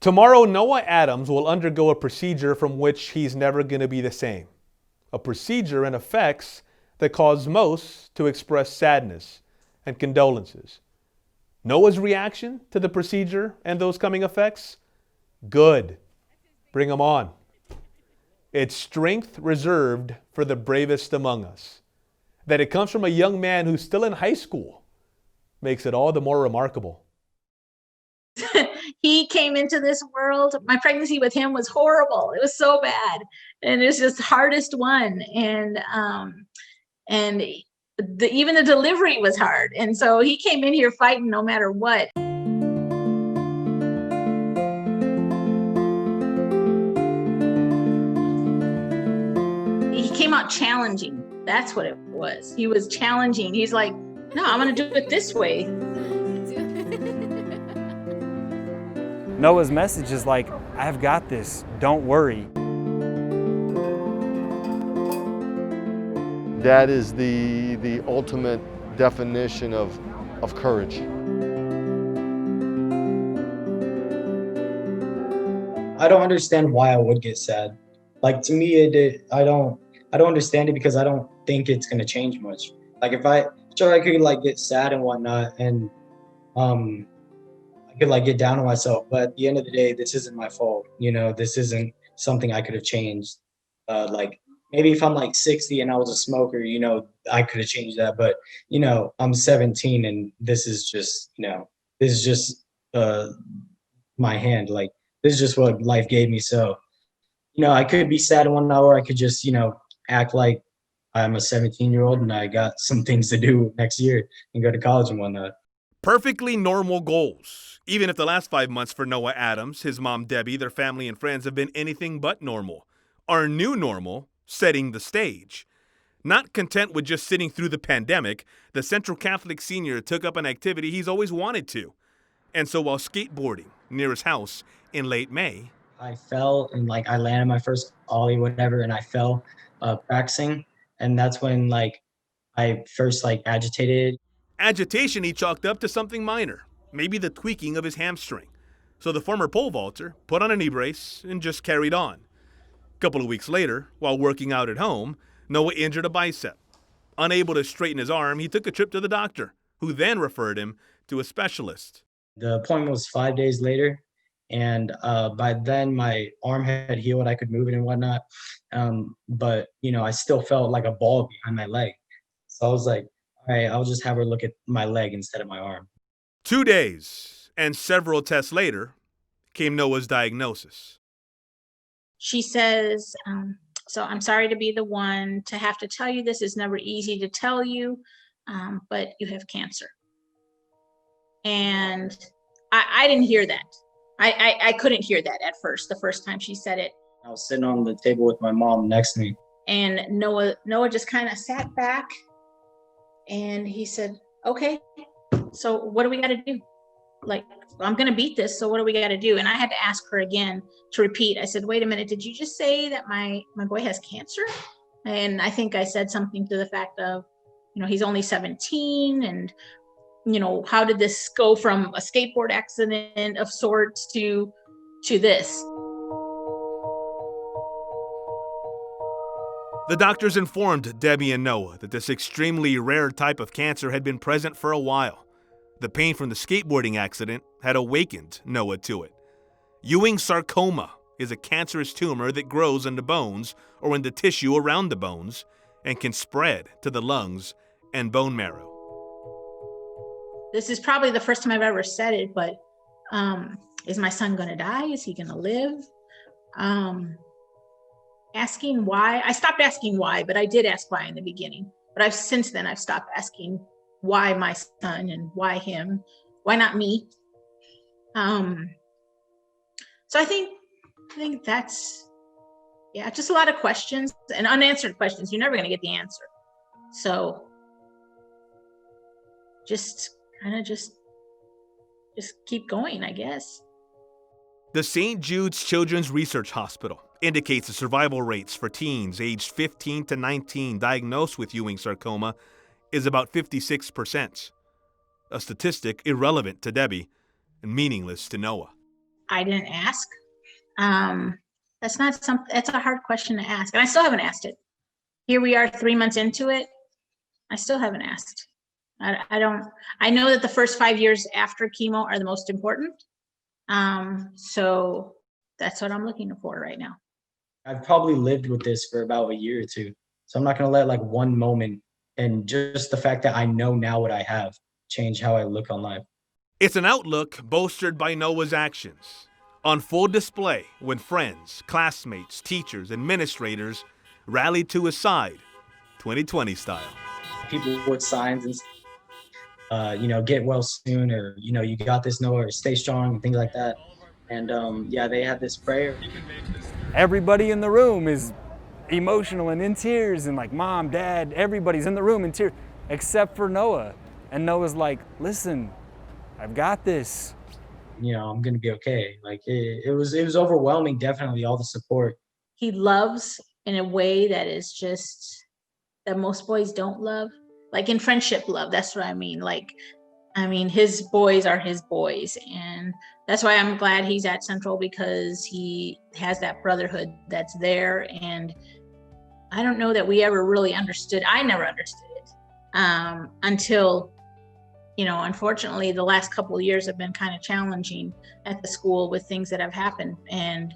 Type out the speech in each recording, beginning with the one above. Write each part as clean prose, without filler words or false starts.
Tomorrow, Noah Adams will undergo a procedure from which he's never going to be the same. A procedure and effects that cause most to express sadness and condolences. Noah's reaction to the procedure and those coming effects? Good. Bring them on. It's strength reserved for the bravest among us. That it comes from a young man who's still in high school makes it all the more remarkable. He came into this world. My pregnancy with him was horrible. It was so bad. And it's just the hardest one. And even the delivery was hard. And so he came in here fighting no matter what. He came out challenging. That's what it was. He was challenging. He's like, no, I'm going to do it this way. Noah's message is like, I've got this, don't worry. That is the ultimate definition of courage. I don't understand why I would get sad. Like, to me, I don't understand it because I don't think it's gonna change much. Like, I could like get sad and whatnot, and I could like get down on myself, but at the end of the day, this isn't my fault. You know, this isn't something I could have changed. Like, maybe if I'm like 60 and I was a smoker, you know, I could have changed that. But, you know, I'm 17 and this is just, my hand. Like, this is just what life gave me. So, you know, I could be sad in 1 hour. I could just, you know, act like I'm a 17-year-old and I got some things to do next year and go to college and whatnot. Perfectly normal goals. Even if the last 5 months for Noah Adams, his mom Debbie, their family and friends have been anything but normal. Our new normal, setting the stage. Not content with just sitting through the pandemic, the Central Catholic senior took up an activity he's always wanted to. And so while skateboarding near his house in late May, I fell and like I landed my first ollie, whatever, and I fell practicing. And that's when like I first like agitated. Agitation he chalked up to something minor, maybe the tweaking of his hamstring. So the former pole vaulter put on a knee brace and just carried on. A couple of weeks later, while working out at home, Noah injured a bicep. Unable to straighten his arm, he took a trip to the doctor, who then referred him to a specialist. The appointment was 5 days later, and by then my arm had healed. I could move it and whatnot, but you know, I still felt like a ball behind my leg. So I was like, all right, I'll just have her look at my leg instead of my arm. 2 days and several tests later came Noah's diagnosis. She says, so I'm sorry to be the one to have to tell you this. Is never easy to tell you, but you have cancer. And I didn't hear that. I couldn't hear that at first, the first time she said it. I was sitting on the table with my mom next to me. And Noah just kind of sat back and he said, okay, so what do we got to do? Like, I'm going to beat this. So what do we got to do? And I had to ask her again to repeat. I said, wait a minute, did you just say that my boy has cancer? And I think I said something to the fact of, you know, he's only 17 and, you know, how did this go from a skateboard accident of sorts to this? The doctors informed Debbie and Noah that this extremely rare type of cancer had been present for a while. The pain from the skateboarding accident had awakened Noah to it. Ewing sarcoma is a cancerous tumor that grows in the bones or in the tissue around the bones and can spread to the lungs and bone marrow. This is probably the first time I've ever said it, but is my son going to die? Is he going to live? Asking why. I stopped asking why, but I did ask why in the beginning. But since then I've stopped asking why my son and why him, why not me? So I think that's, yeah, just a lot of questions and unanswered questions. You're never going to get the answer. So just kind of just keep going, I guess. The St. Jude's Children's Research Hospital indicates the survival rates for teens aged 15 to 19 diagnosed with Ewing sarcoma is about 56%, a statistic irrelevant to Debbie and meaningless to Noah. I didn't ask. That's a hard question to ask. And I still haven't asked it. Here we are 3 months into it. I still haven't asked. I know that the first 5 years after chemo are the most important. So that's what I'm looking for right now. I've probably lived with this for about a year or two. So I'm not going to let like one moment and just the fact that I know now what I have change how I look on life. It's an outlook bolstered by Noah's actions, on full display when friends, classmates, teachers, administrators rallied to his side, 2020 style. People with signs and get well soon, or you got this, Noah, or stay strong and things like that. And they had this prayer. Everybody in the room is emotional and in tears, and like mom, dad, everybody's in the room in tears except for Noah. And Noah's like, listen, I've got this. I'm gonna be okay. Like it was overwhelming, definitely, all the support. He loves in a way that is just that most boys don't love. Like in friendship love, that's what I mean. His boys are his boys. And that's why I'm glad he's at Central, because he has that brotherhood that's there. And I don't know that we ever really understood. I never understood it until, unfortunately, the last couple of years have been kind of challenging at the school with things that have happened. And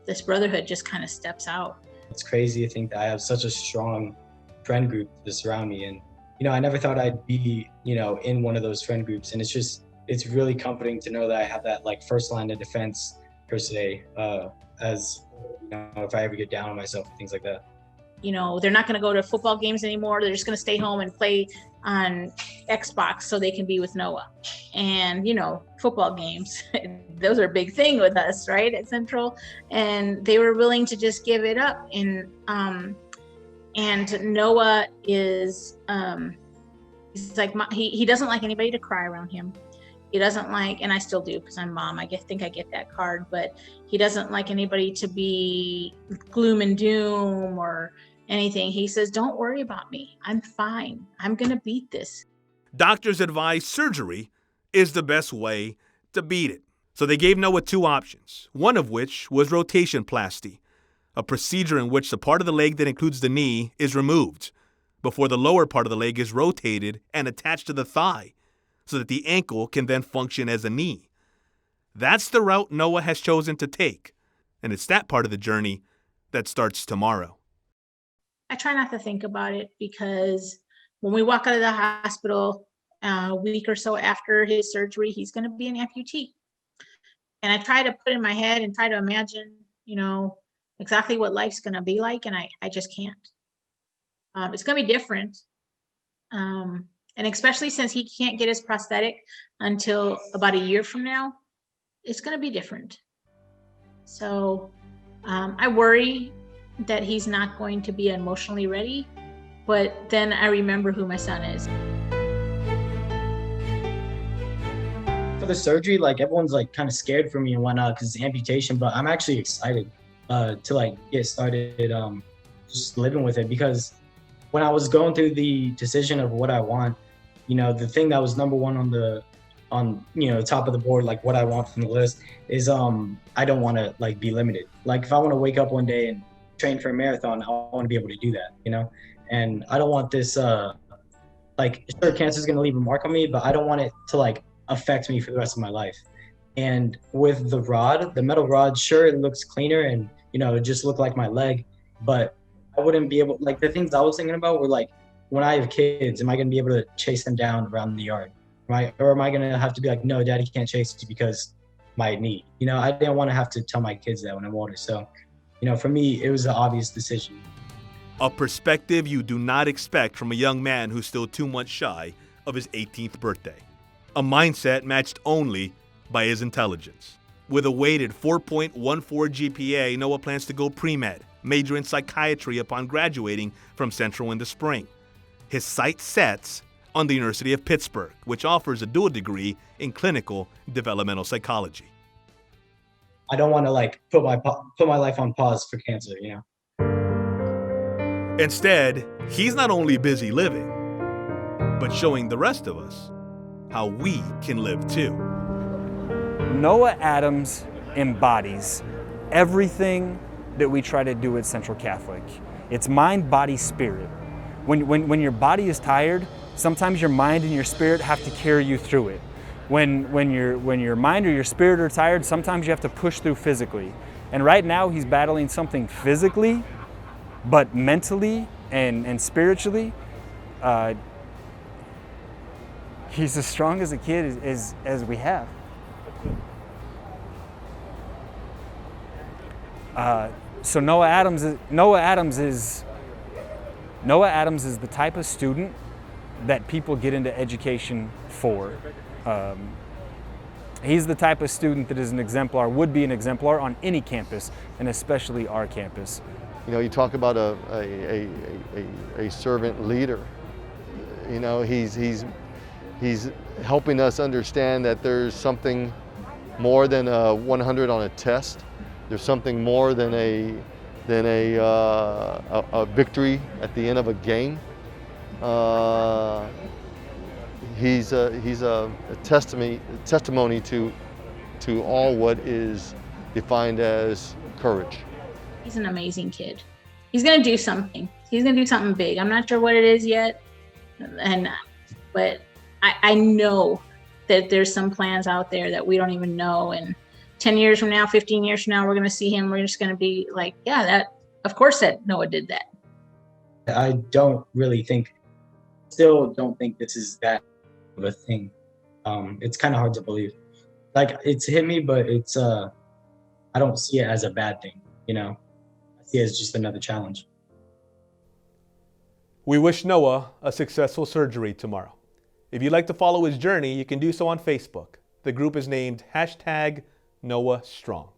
this brotherhood just kind of steps out. It's crazy to think that I have such a strong friend group to surround me. And, I never thought I'd be, in one of those friend groups. And it's really comforting to know that I have that like first line of defense per se, as if I ever get down on myself and things like that. They're not going to go to football games anymore. They're just going to stay home and play on Xbox so they can be with Noah. And, football games, those are a big thing with us, right, at Central. And they were willing to just give it up. And Noah is, he's like, he doesn't like anybody to cry around him. He doesn't like, and I still do because I'm mom, I think I get that card, but he doesn't like anybody to be gloom and doom or anything. He says, don't worry about me. I'm fine. I'm going to beat this. Doctors advise surgery is the best way to beat it. So they gave Noah 2 options, one of which was rotationplasty, a procedure in which the part of the leg that includes the knee is removed before the lower part of the leg is rotated and attached to the thigh, so that the ankle can then function as a knee. That's the route Noah has chosen to take, and it's that part of the journey that starts tomorrow. I try not to think about it, because when we walk out of the hospital a week or so after his surgery, he's going to be an amputee. And I try to put in my head and try to imagine, exactly what life's going to be like, and I just can't. It's going to be different. And especially since he can't get his prosthetic until about a year from now, it's going to be different. So I worry that he's not going to be emotionally ready, but then I remember who my son is. For the surgery, like everyone's like kind of scared for me and whatnot because it's amputation, but I'm actually excited to like get started just living with it, because when I was going through the decision of what I want, the thing that was number one on the top of the board, like what I want from the list is I don't want to like be limited. Like if I want to wake up one day and train for a marathon, I want to be able to do that, and I don't want this like, sure, cancer is going to leave a mark on me, but I don't want it to like affect me for the rest of my life. And with the rod, the metal rod, sure, it looks cleaner and it just looked like my leg, but I wouldn't be able, like the things I was thinking about were like, when I have kids, am I going to be able to chase them down around the yard? Right? Or am I going to have to be like, no, daddy can't chase you because my knee? I didn't want to have to tell my kids that when I'm older. So, for me, it was an obvious decision. A perspective you do not expect from a young man who's still 2 months shy of his 18th birthday. A mindset matched only by his intelligence. With a weighted 4.14 GPA, Noah plans to go pre-med, major in psychiatry upon graduating from Central in the spring. His sights sets on the University of Pittsburgh, which offers a dual degree in clinical developmental psychology. I don't want to like put my life on pause for cancer, Instead, he's not only busy living, but showing the rest of us how we can live too. Noah Adams embodies everything that we try to do at Central Catholic. It's mind, body, spirit. When your body is tired, sometimes your mind and your spirit have to carry you through it. When your mind or your spirit are tired, sometimes you have to push through physically. And right now he's battling something physically, but mentally and spiritually, he's as strong as a kid as we have. So Noah Adams is the type of student that people get into education for. He's the type of student that is an exemplar, would be an exemplar on any campus, and especially our campus. You know, you talk about a servant leader. You know, he's helping us understand that there's something more than a 100 on a test. There's something more than a victory at the end of a game. He's a testimony to all what is defined as courage. He's an amazing kid. He's gonna do something. He's gonna do something big. I'm not sure what it is yet, but I know that there's some plans out there that we don't even know. And 10 years from now, 15 years from now, we're gonna see him. We're just gonna be like, yeah, that of course that Noah did that. I still don't think this is that of a thing. It's kind of hard to believe. Like, it's hit me, but it's I don't see it as a bad thing, you know? I see it as just another challenge. We wish Noah a successful surgery tomorrow. If you'd like to follow his journey, you can do so on Facebook. The group is named #NoahStrong.